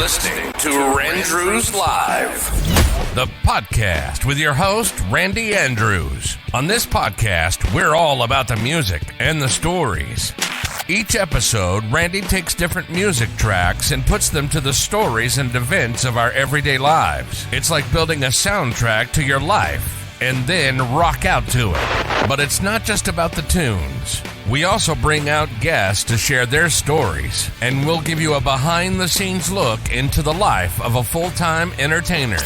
listening to RAndrewsLive, the podcast with your host, Randy Andrews. On this podcast, we're all about the music and the stories. Each episode, Randy takes different music tracks and puts them to the stories and events of our everyday lives. It's like building a soundtrack to your life and then rock out to it. But it's not just about the tunes. We also bring out guests to share their stories, and we'll give you a behind-the-scenes look into the life of a full-time entertainer.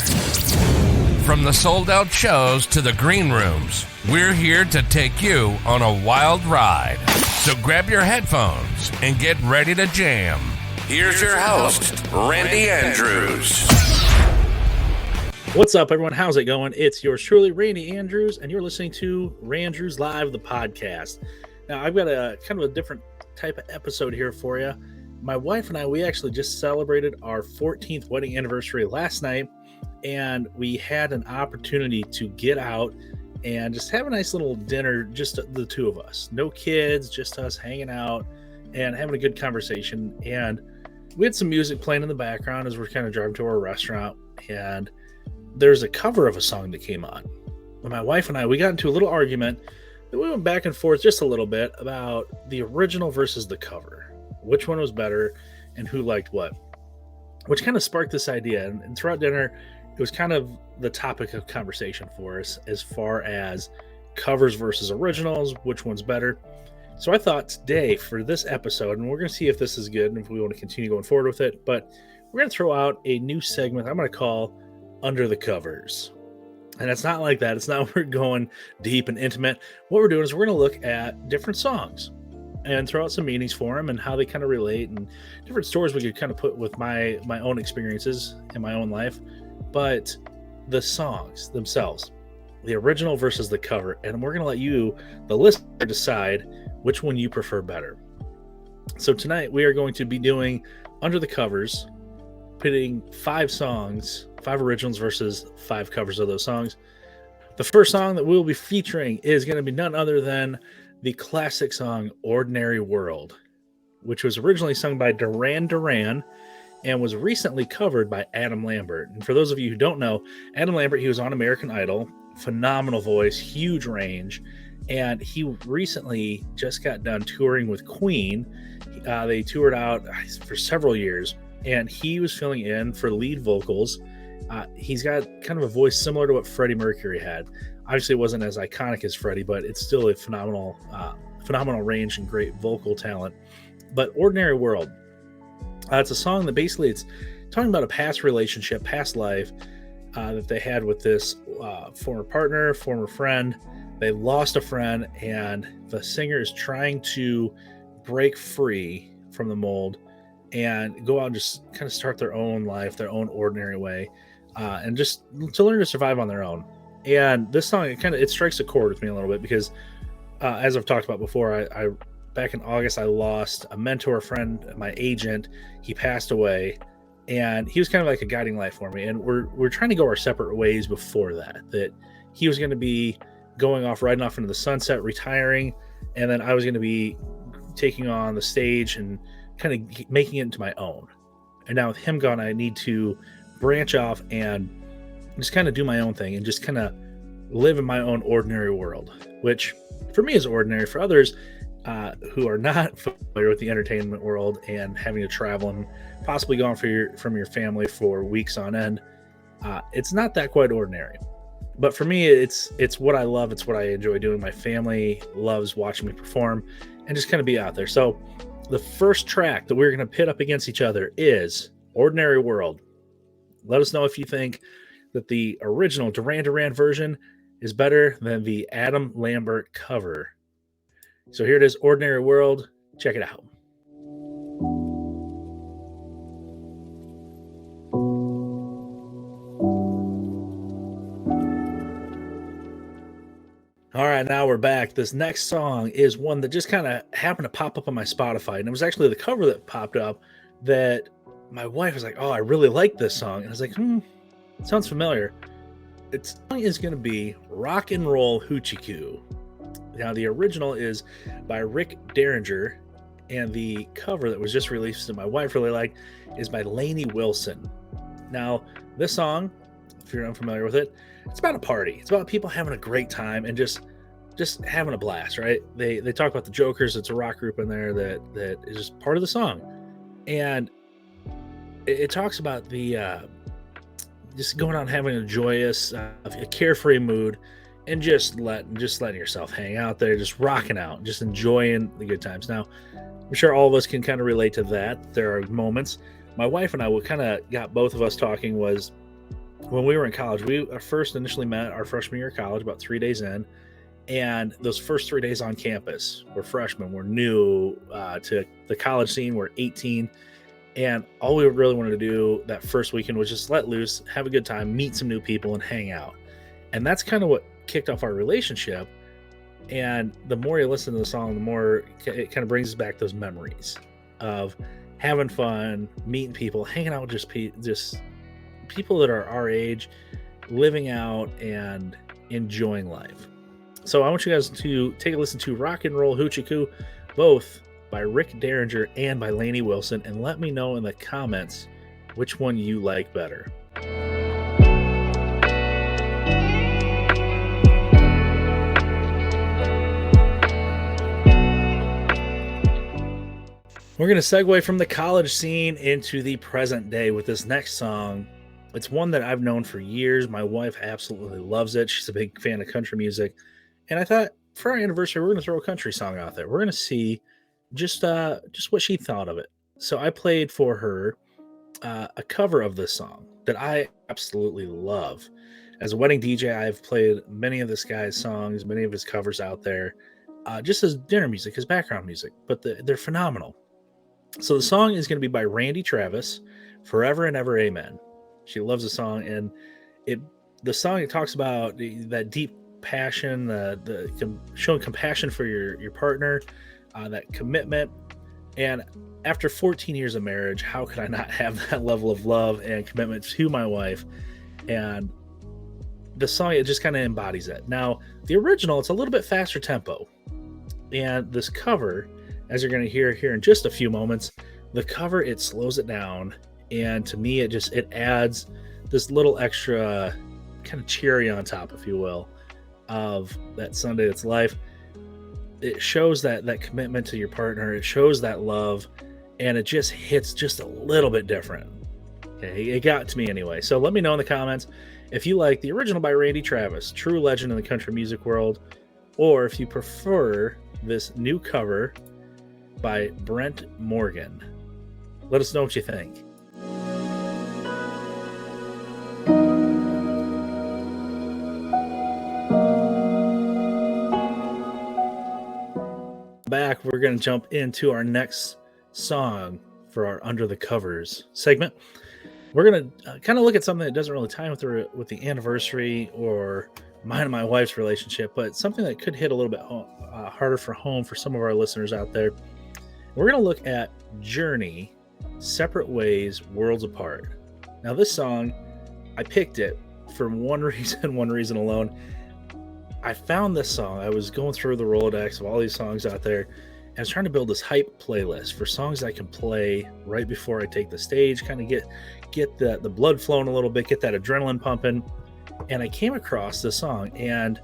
From the sold-out shows to the green rooms, we're here to take you on a wild ride. So grab your headphones and get ready to jam. Here's your host, Randy Andrews. What's up, everyone? How's it going? It's yours truly, Randy Andrews, and you're listening to RAndrewsLive, the podcast. Now, I've got a kind of a different type of episode here for you. My wife and I, we actually just celebrated our 14th wedding anniversary last night, and we had an opportunity to get out and just have a nice little dinner, just the two of us. No kids, just us hanging out and having a good conversation. And we had some music playing in the background as we're kind of driving to our restaurant, and there's a cover of a song that came on. When my wife and I, we got into a little argument that we went back and forth just a little bit about the original versus the cover, which one was better and who liked what, which kind of sparked this idea. And throughout dinner, it was kind of the topic of conversation for us as far as covers versus originals, which one's better. So I thought today for this episode, and we're going to see if this is good and if we want to continue going forward with it, but we're going to throw out a new segment I'm going to call Under the Covers. And it's not like that. It's not we're going deep and intimate. What we're doing is we're going to look at different songs and throw out some meanings for them and how they kind of relate and different stories we could kind of put with my own experiences in my own life. But the songs themselves, the original versus the cover, and we're going to let you, the listener, decide which one you prefer better. So tonight we are going to be doing Under the Covers, pitting 5 songs, 5 originals versus 5 covers of those songs. The first song that we'll be featuring is going to be none other than the classic song Ordinary World, which was originally sung by Duran Duran and was recently covered by Adam Lambert. And for those of you who don't know, Adam Lambert, he was on American Idol, phenomenal voice, huge range, and he recently just got done touring with Queen. They toured out for several years, and he was filling in for lead vocals. He's got kind of a voice similar to what Freddie Mercury had. Obviously, it wasn't as iconic as Freddie, but it's still a phenomenal range and great vocal talent. But Ordinary World, it's a song that basically it's talking about a past relationship, past life that they had with this former partner, former friend. They lost a friend, and the singer is trying to break free from the mold and go out and just kind of start their own life, their own ordinary way, and just to learn to survive on their own. And this song, it strikes a chord with me a little bit because, as I've talked about before, I back in August, I lost a mentor, friend, my agent. He passed away, and he was kind of like a guiding light for me. And we're trying to go our separate ways before that he was going to be riding off into the sunset, retiring, and then I was going to be taking on the stage and kind of making it into my own. And now with him gone, I need to branch off and just kind of do my own thing and just kind of live in my own ordinary world, which for me is ordinary. For others who are not familiar with the entertainment world and having to travel and possibly gone from your family for weeks on end, it's not that quite ordinary. But for me, it's what I love. It's what I enjoy doing. My family loves watching me perform and just kind of be out there. So the first track that we're going to pit up against each other is Ordinary World. Let us know if you think that the original Duran Duran version is better than the Adam Lambert cover. So here it is, Ordinary World. Check it out. All right, now we're back. This next song is one that just kind of happened to pop up on my Spotify, and it was actually the cover that popped up that my wife was like, oh, I really like this song. And I was like, it sounds familiar. Its song is going to be Rock and Roll Hoochie Coo. Now, the original is by Rick Derringer, And the cover that was just released that my wife really liked is by Lainey Wilson. Now, this song, if you're unfamiliar with it, it's about a party. It's about people having a great time and just having a blast, right? They talk about the Jokers. It's a rock group in there that is just part of the song. And it talks about the just going out and having a joyous, a carefree mood, and just letting yourself hang out there, just rocking out, just enjoying the good times. Now, I'm sure all of us can kind of relate to that. There are moments. My wife and I, what kind of got both of us talking was when we were in college. We first initially met our freshman year of college, about 3 days in, and those first 3 days on campus, we're freshmen, we're new to the college scene, we're 18. And all we really wanted to do that first weekend was just let loose, have a good time, meet some new people, and hang out. And that's kind of what kicked off our relationship. And the more you listen to the song, the more it kind of brings us back those memories of having fun, meeting people, hanging out with just people that are our age, living out and enjoying life. So I want you guys to take a listen to Rock and Roll Hoochie Coo, both by Rick Derringer and by Lainey Wilson, and let me know in the comments which one you like better. We're going to segue from the college scene into the present day with this next song. It's one that I've known for years. My wife absolutely loves it. She's a big fan of country music. And I thought for our anniversary, we're going to throw a country song out there. We're going to see just what she thought of it. So I played for her a cover of this song that I absolutely love. As a wedding DJ, I've played many of this guy's songs, many of his covers out there, just as dinner music, as background music, but they're phenomenal. So the song is going to be by Randy Travis, Forever and Ever Amen. She loves the song, and the song, it talks about that deep passion, the showing compassion for your partner, that commitment. And after 14 years of marriage, how could I not have that level of love and commitment to my wife? And the song, it just kind of embodies it. Now, the original, it's a little bit faster tempo. And this cover, as you're going to hear here in just a few moments, the cover, it slows it down. And to me, it adds this little extra kind of cherry on top, if you will, of that Sunday That's Life. It shows that commitment to your partner. It shows that love, and it just hits just a little bit different. Okay, it got to me anyway. So let me know in the comments if you like the original by Randy Travis, true legend in the country music world, or if you prefer this new cover by Brent Morgan. Let us know what you think. Back, we're going to jump into our next song for our Under the Covers segment. We're going to kind of look at something that doesn't really tie with the anniversary or mine and my wife's relationship, but something that could hit a little bit harder for home for some of our listeners out there. We're going to look at Journey, Separate Ways, Worlds Apart. Now, this song, I picked it for one reason alone. I found this song. I was going through the Rolodex of all these songs out there, and I was trying to build this hype playlist for songs I can play right before I take the stage, kind of get the blood flowing a little bit, get that adrenaline pumping. And I came across this song, and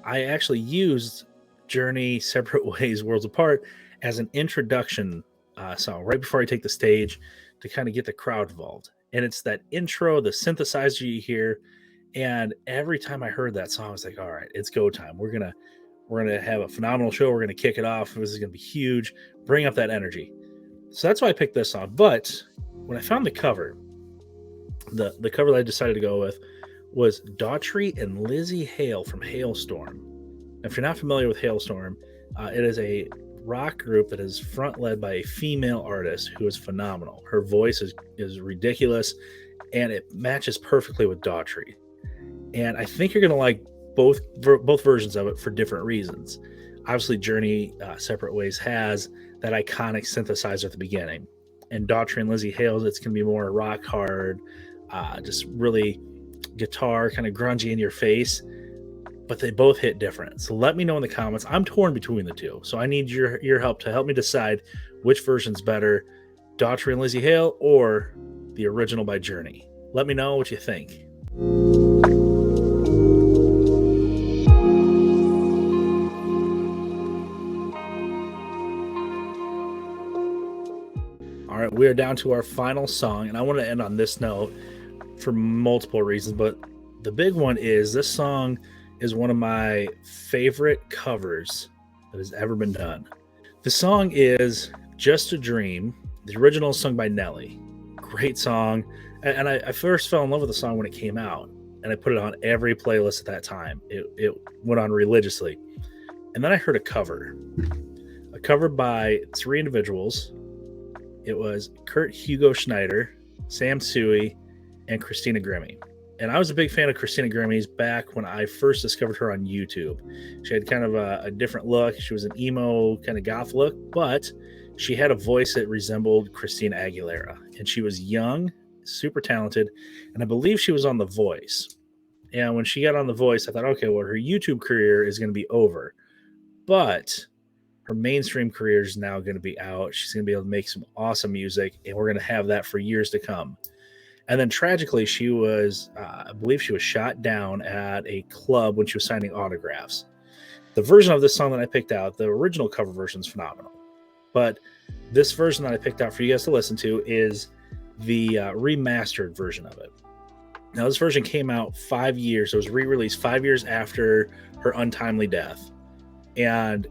I actually used Journey, Separate Ways, Worlds Apart as an introduction song right before I take the stage to kind of get the crowd involved. And it's that intro, the synthesizer you hear. And every time I heard that song, I was like, all right, it's go time. We're gonna have a phenomenal show. We're gonna kick it off. This is gonna be huge. Bring up that energy. So that's why I picked this song. But when I found the cover, the cover that I decided to go with was Daughtry and Lizzie Hale from Hailstorm. Now, if you're not familiar with Hailstorm, it is a rock group that is front-led by a female artist who is phenomenal. Her voice is ridiculous, and it matches perfectly with Daughtry. And I think you're going to like both versions of it for different reasons. Obviously, Journey, Separate Ways has that iconic synthesizer at the beginning. And Daughtry and Lizzie Hale, it's going to be more rock hard, just really guitar, kind of grungy in your face. but they both hit different. So let me know in the comments. I'm torn between the two, so I need your help to help me decide which version's better, Daughtry and Lizzie Hale or the original by Journey. Let me know what you think. All right, we are down to our final song, and I want to end on this note for multiple reasons, but the big one is this song is one of my favorite covers that has ever been done. The song is Just a Dream. The original is sung by Nelly. Great song. And I first fell in love with the song when it came out, and I put it on every playlist at that time. It went on religiously. And then I heard a cover by three individuals. It was Kurt Hugo Schneider, Sam Tsui, and Christina Grimmie. And I was a big fan of Christina Grimmie's back when I first discovered her on YouTube. She had kind of a different look. She was an emo kind of goth look, but she had a voice that resembled Christina Aguilera. And she was young, super talented, and I believe she was on The Voice. And when she got on The Voice, I thought, okay, well, her YouTube career is going to be over. But her mainstream career is now going to be out. She's going to be able to make some awesome music, and we're going to have that for years to come. And then tragically, she was, I believe she was shot down at a club when she was signing autographs. The version of this song that I picked out, the original cover version is phenomenal. But this version that I picked out for you guys to listen to is the remastered version of it. Now, this version came out 5 years. It was re-released 5 years after her untimely death. And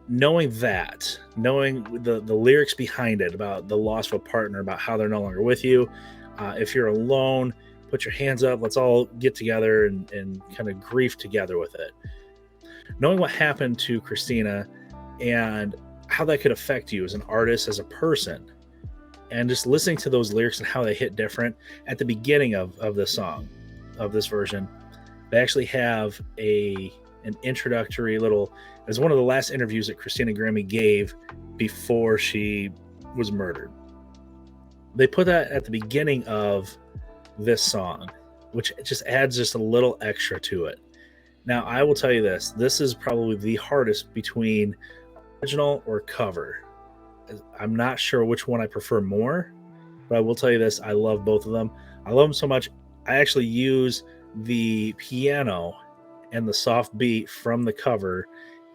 knowing the lyrics behind it, about the loss of a partner, about how they're no longer with you, if you're alone, put your hands up. Let's all get together and kind of grieve together with it. Knowing what happened to Christina and how that could affect you as an artist, as a person, and just listening to those lyrics and how they hit different. At the beginning of the song, of this version, they actually have an introductory little, it's one of the last interviews that Christina Grimmie gave before she was murdered. They put that at the beginning of this song, which just adds just a little extra to it. Now, I will tell you this is probably the hardest between original or cover. I'm not sure which one I prefer more, but I will tell you this, I love both of them. I love them so much, I actually use the piano and the soft beat from the cover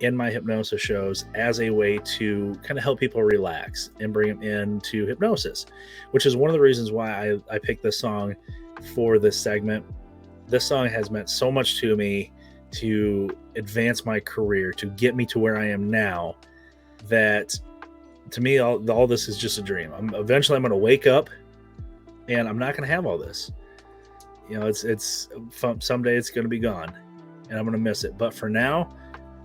in my hypnosis shows as a way to kind of help people relax and bring them into hypnosis, which is one of the reasons why I picked this song for this segment. This song has meant so much to me to advance my career, to get me to where I am now, that to me, all this is just a dream. Eventually I'm going to wake up and I'm not going to have all this. You know, it's someday it's going to be gone and I'm going to miss it. But for now,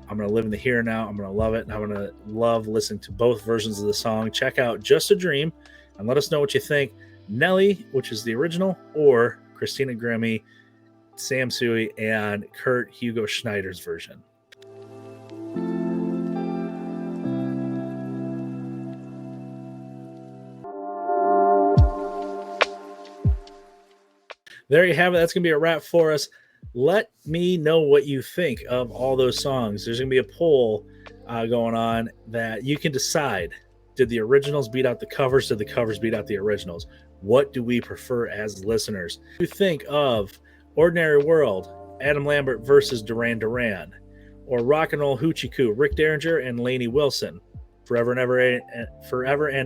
I'm going to live in the here and now. I'm going to love it. And I'm going to love listening to both versions of the song. Check out Just a Dream and let us know what you think. Nelly, which is the original, or Christina Grimmie, Sam Tsui, and Kurt Hugo Schneider's version. There you have it. That's going to be a wrap for us. Let me know what you think of all those songs. There's going to be a poll going on that you can decide. Did the originals beat out the covers? Did the covers beat out the originals? What do we prefer as listeners? What do you think of Ordinary World, Adam Lambert versus Duran Duran, or Rock and Roll Hoochie Coo, Rick Derringer and Lainey Wilson, Forever and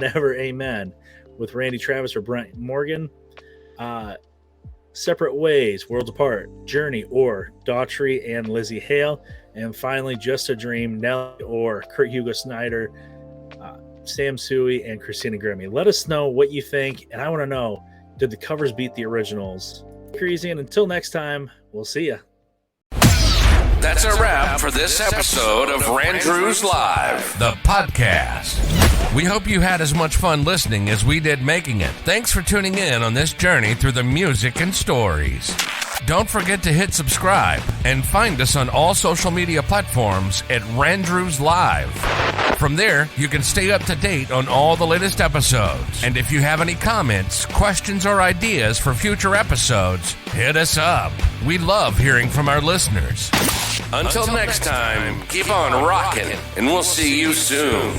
Ever Amen, with Randy Travis or Brent Morgan, Separate Ways, Worlds Apart, Journey, or Daughtry and Lizzie Hale, and finally Just a Dream, Nelly or Kurt Hugo Schneider, Sam Tsui, and Christina Grimmie. Let us know what you think, and I want to know, did the covers beat the originals? Crazy, and until next time, we'll see ya. That's a wrap for this episode of Randrews Live, the podcast. We hope you had as much fun listening as we did making it. Thanks for tuning in on this journey through the music and stories. Don't forget to hit subscribe and find us on all social media platforms at RAndrewsLive. From there, you can stay up to date on all the latest episodes. And if you have any comments, questions, or ideas for future episodes, hit us up. We love hearing from our listeners. Until next time, keep on rocking, and we'll see you soon.